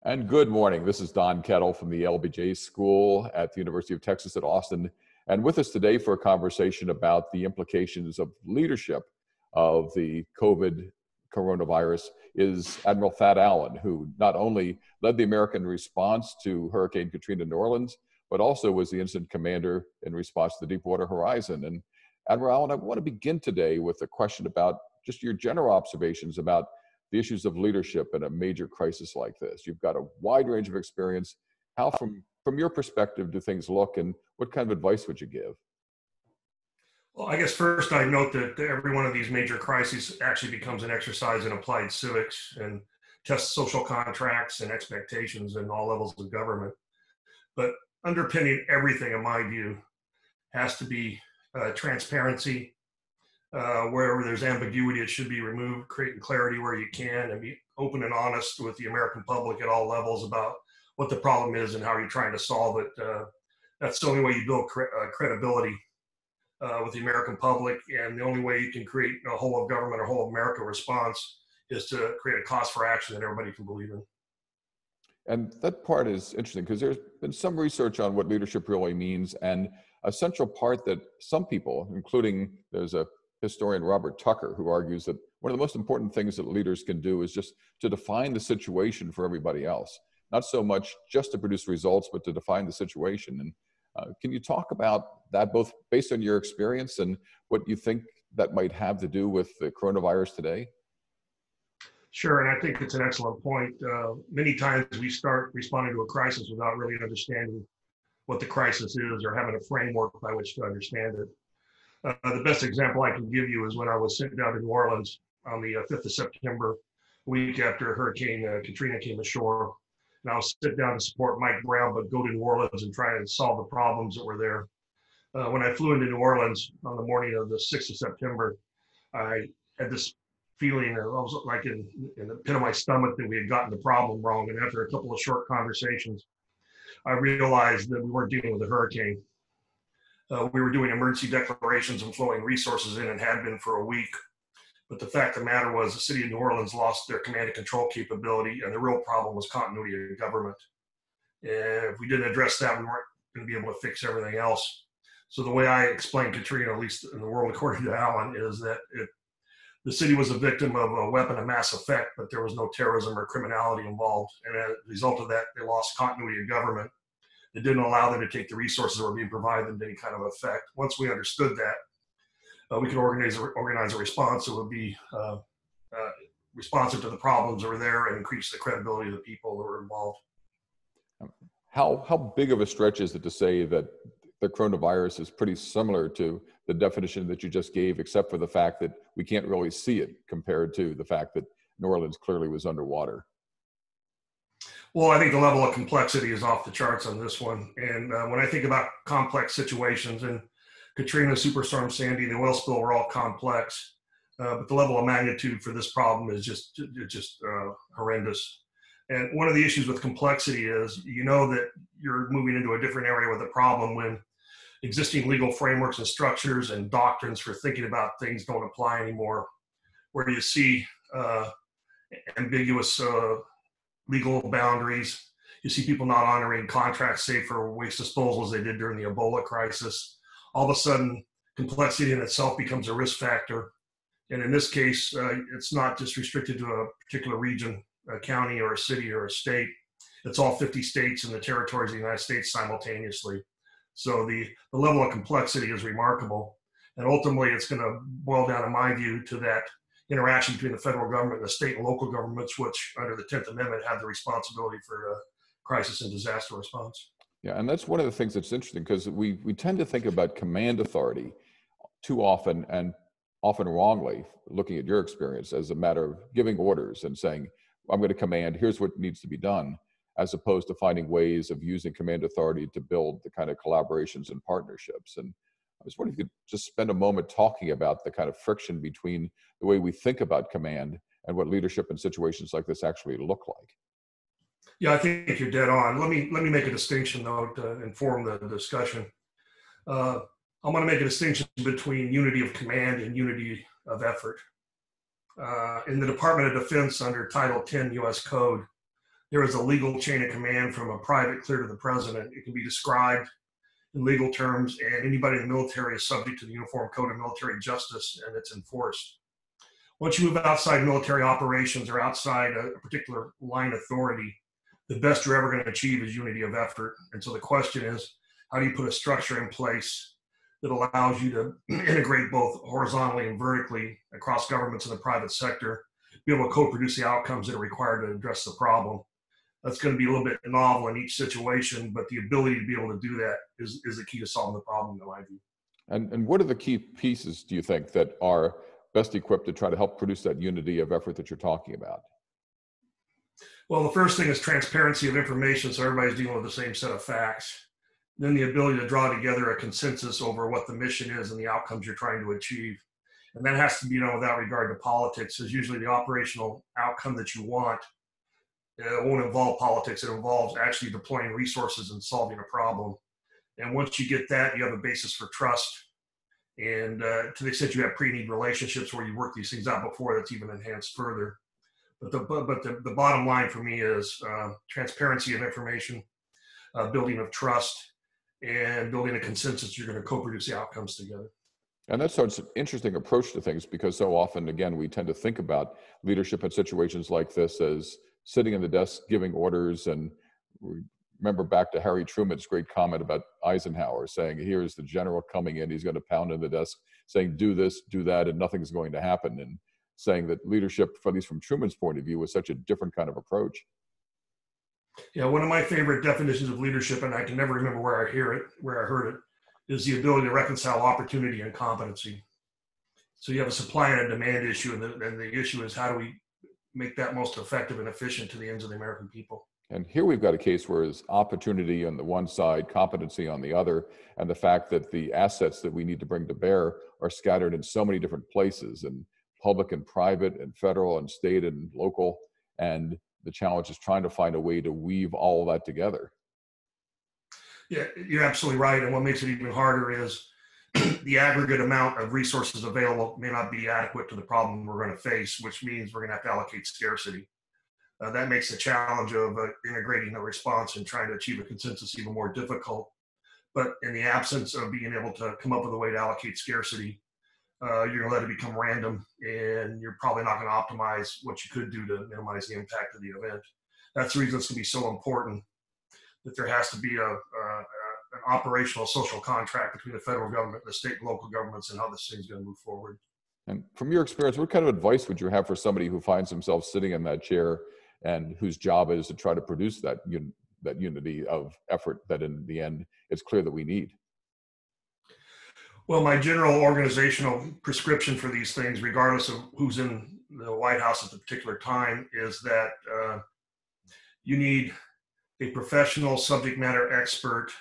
And good morning. This is Don Kettl from the LBJ School at the University of Texas at Austin. And with us today for a conversation about the implications of leadership of the COVID coronavirus is Admiral Thad Allen, who not only led the American response to Hurricane Katrina in New Orleans, but also was the incident commander in response to the Deepwater Horizon. And Admiral Allen, I want to begin today with a question about just your general observations about the issues of leadership in a major crisis like this. You've got a wide range of experience. How, from your perspective, do things look, and what kind of advice would you give? Well, I guess first I note that every one of these major crises actually becomes an exercise in applied civics and tests social contracts and expectations in all levels of government. But underpinning everything, in my view, has to be transparency. Wherever there's ambiguity, it should be removed, creating clarity where you can, and be open and honest with the American public at all levels about what the problem is and how you're trying to solve it. That's the only way you build credibility with the American public, and the only way you can create a whole of government or whole of America response is to create a cause for action that everybody can believe in. And that part is interesting because there's been some research on what leadership really means, and a central part that some people, including there's a historian Robert Tucker, who argues that one of the most important things that leaders can do is just to define the situation for everybody else. Not so much just to produce results, but to define the situation. And can you talk about that, both based on your experience and what you think that might have to do with the coronavirus today? Sure, and I think it's an excellent point. Many times we start responding to a crisis without really understanding what the crisis is or having a framework by which to understand it. The best example I can give you is when I was sent down to New Orleans on the 5th of September, a week after Hurricane Katrina came ashore. And I was sent down to support Mike Brown, but go to New Orleans and try and solve the problems that were there. When I flew into New Orleans on the morning of the 6th of September, I had this feeling, I was like in the pit of my stomach, that we had gotten the problem wrong. And after a couple of short conversations, I realized that we weren't dealing with a hurricane. We were doing emergency declarations and flowing resources in, and had been for a week. But the fact of the matter was the city of New Orleans lost their command and control capability, and the real problem was continuity of government. And if we didn't address that, we weren't going to be able to fix everything else. So the way I explain Katrina, at least in the world according to Allen, is that the city was a victim of a weapon of mass effect, but there was no terrorism or criminality involved. And as a result of that, they lost continuity of government. It didn't allow them to take the resources that were being provided into any kind of effect. Once we understood that, we could organize a response that would be responsive to the problems that were there and increase the credibility of the people that were involved. How big of a stretch is it to say that the coronavirus is pretty similar to the definition that you just gave, except for the fact that we can't really see it compared to the fact that New Orleans clearly was underwater? Well, I think the level of complexity is off the charts on this one. And when I think about complex situations, and Katrina, Superstorm Sandy, the oil spill were all complex, but the level of magnitude for this problem is just horrendous. And one of the issues with complexity is, you know, that you're moving into a different area with a problem when existing legal frameworks and structures and doctrines for thinking about things don't apply anymore, where you see ambiguous legal boundaries. You see people not honoring contracts, say for waste disposal, as they did during the Ebola crisis. All of a sudden, complexity in itself becomes a risk factor. And in this case, it's not just restricted to a particular region, a county or a city or a state. It's all 50 states and the territories of the United States simultaneously. So the level of complexity is remarkable. And ultimately, it's going to boil down, in my view, to that interaction between the federal government and the state and local governments, which under the 10th Amendment have the responsibility for crisis and disaster response. Yeah, and that's one of the things that's interesting, because we tend to think about command authority too often, and often wrongly, looking at your experience, as a matter of giving orders and saying, I'm going to command, here's what needs to be done, as opposed to finding ways of using command authority to build the kind of collaborations and partnerships. And I was wondering if you could just spend a moment talking about the kind of friction between the way we think about command and what leadership in situations like this actually look like. Yeah, I think you're dead on. Let me make a distinction, though, to inform the discussion. I want to make a distinction between unity of command and unity of effort. In the Department of Defense, under Title 10 U.S. Code, there is a legal chain of command from a private clear to the president. It can be described in legal terms, and anybody in the military is subject to the Uniform Code of Military Justice, and it's enforced. Once you move outside military operations or outside a particular line authority, the best you're ever going to achieve is unity of effort. And so the question is, how do you put a structure in place that allows you to integrate both horizontally and vertically across governments and the private sector, be able to co-produce the outcomes that are required to address the problem? That's going to be a little bit novel in each situation, but the ability to be able to do that is the key to solving the problem, in my view. And what are the key pieces, do you think, that are best equipped to try to help produce that unity of effort that you're talking about? Well, the first thing is transparency of information, so everybody's dealing with the same set of facts. Then the ability to draw together a consensus over what the mission is and the outcomes you're trying to achieve. And that has to be done without regard to politics, is usually the operational outcome that you want. It won't involve politics. It involves actually deploying resources and solving a problem. And once you get that, you have a basis for trust. And to the extent you have pre-need relationships where you work these things out before, that's even enhanced further. But the bottom line for me is transparency of information, building of trust, and building a consensus you're going to co-produce the outcomes together. And that's such an interesting approach to things, because so often, again, we tend to think about leadership in situations like this as sitting in the desk giving orders. And remember back to Harry Truman's great comment about Eisenhower saying, here's the general coming in, he's going to pound in the desk saying, do this, do that, and nothing's going to happen. And saying that leadership, at least from Truman's point of view, was such a different kind of approach. Yeah, one of my favorite definitions of leadership, and I can never remember where I heard it, is the ability to reconcile opportunity and competency. So you have a supply and a demand issue, and the issue is, how do we make that most effective and efficient to the ends of the American people? And here we've got a case where there's opportunity on the one side, competency on the other, and the fact that the assets that we need to bring to bear are scattered in so many different places, and public and private and federal and state and local. And the challenge is trying to find a way to weave all of that together. Yeah, you're absolutely right. And what makes it even harder is the aggregate amount of resources available may not be adequate to the problem we're going to face, which means we're going to have to allocate scarcity. That makes the challenge of integrating a response and trying to achieve a consensus even more difficult. But in the absence of being able to come up with a way to allocate scarcity, you're going to let it become random, and you're probably not going to optimize what you could do to minimize the impact of the event. That's the reason it's going to be so important that there has to be an operational social contract between the federal government, the state and local governments, and how this thing's going to move forward. And from your experience, what kind of advice would you have for somebody who finds himself sitting in that chair and whose job is to try to produce that unity of effort that in the end it's clear that we need? Well, my general organizational prescription for these things, regardless of who's in the White House at the particular time, is that you need a professional subject matter expert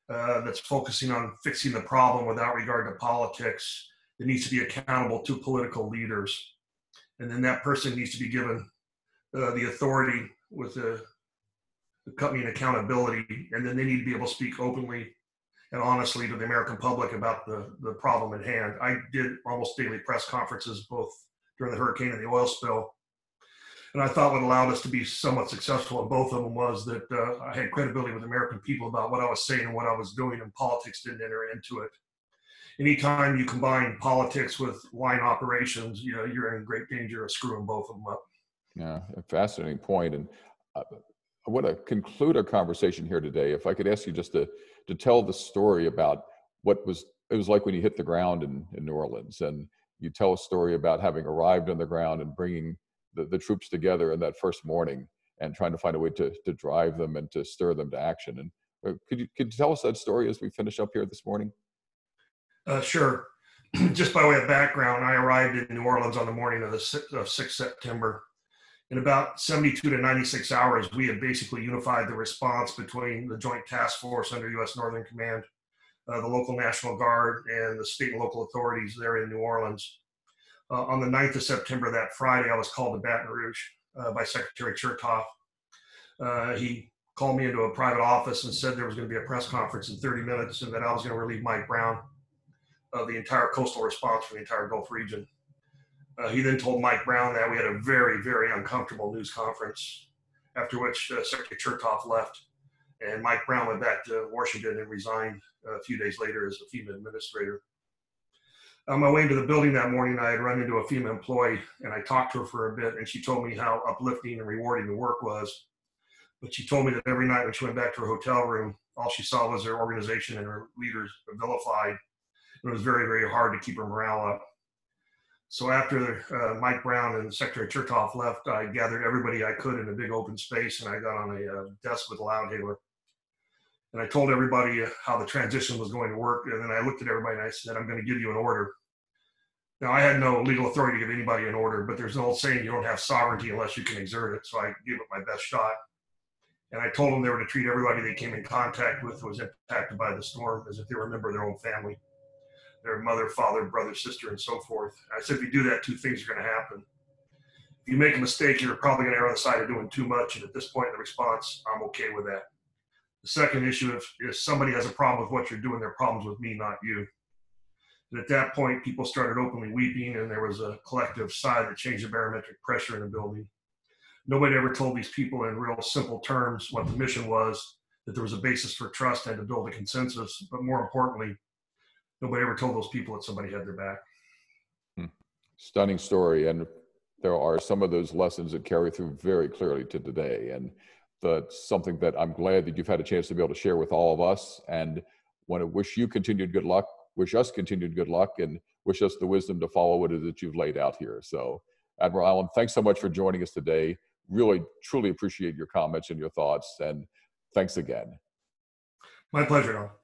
that's focusing on fixing the problem without regard to politics, that needs to be accountable to political leaders. And then that person needs to be given the authority with the accompanying accountability, and then they need to be able to speak openly and honestly to the American public about the problem at hand. I did almost daily press conferences, both during the hurricane and the oil spill. And I thought what allowed us to be somewhat successful in both of them was that I had credibility with the American people about what I was saying and what I was doing, and politics didn't enter into it. Anytime you combine politics with line operations, you're in great danger of screwing both of them up. Yeah, a fascinating point. And I want to conclude our conversation here today. If I could ask you just to tell the story about what it was like when you hit the ground in New Orleans, and you tell a story about having arrived on the ground and bringing the troops together in that first morning and trying to find a way to drive them and to stir them to action. And could you tell us that story as we finish up here this morning? Sure. Just by way of background, I arrived in New Orleans on the morning of the 6th September. In about 72 to 96 hours, we had basically unified the response between the Joint Task Force under U.S. Northern Command, the local National Guard, and the state and local authorities there in New Orleans. On the 9th of September, that Friday, I was called to Baton Rouge by Secretary Chertoff. He called me into a private office and said there was going to be a press conference in 30 minutes and that I was going to relieve Mike Brown of the entire coastal response for the entire Gulf region. He then told Mike Brown that we had a very, very uncomfortable news conference after which Secretary Chertoff left, and Mike Brown went back to Washington and resigned a few days later as a FEMA administrator. On my way into the building that morning, I had run into a FEMA employee, and I talked to her for a bit, and she told me how uplifting and rewarding the work was. But she told me that every night when she went back to her hotel room, all she saw was her organization and her leaders vilified. It was very, very hard to keep her morale up. So after Mike Brown and Secretary Chertoff left, I gathered everybody I could in a big open space, and I got on a desk with a loudhailer. And I told everybody how the transition was going to work. And then I looked at everybody and I said, I'm going to give you an order. Now, I had no legal authority to give anybody an order, but there's an old saying, you don't have sovereignty unless you can exert it. So I gave it my best shot. And I told them they were to treat everybody they came in contact with who was impacted by the storm as if they were a member of their own family, their mother, father, brother, sister, and so forth. I said, if you do that, two things are going to happen. If you make a mistake, you're probably going to err on the side of doing too much. And at this point in the response, I'm okay with that. The second issue, if somebody has a problem with what you're doing, their problem's with me, not you. And at that point, people started openly weeping, and there was a collective sigh that changed the barometric pressure in the building. Nobody ever told these people in real simple terms what the mission was, that there was a basis for trust and to build a consensus. But more importantly, nobody ever told those people that somebody had their back. Stunning story. And there are some of those lessons that carry through very clearly to today. And that's something that I'm glad that you've had a chance to be able to share with all of us, and want to wish you continued good luck, wish us continued good luck, and wish us the wisdom to follow what it is that you've laid out here. So Admiral Allen, thanks so much for joining us today. Really, truly appreciate your comments and your thoughts, and thanks again. My pleasure, Al.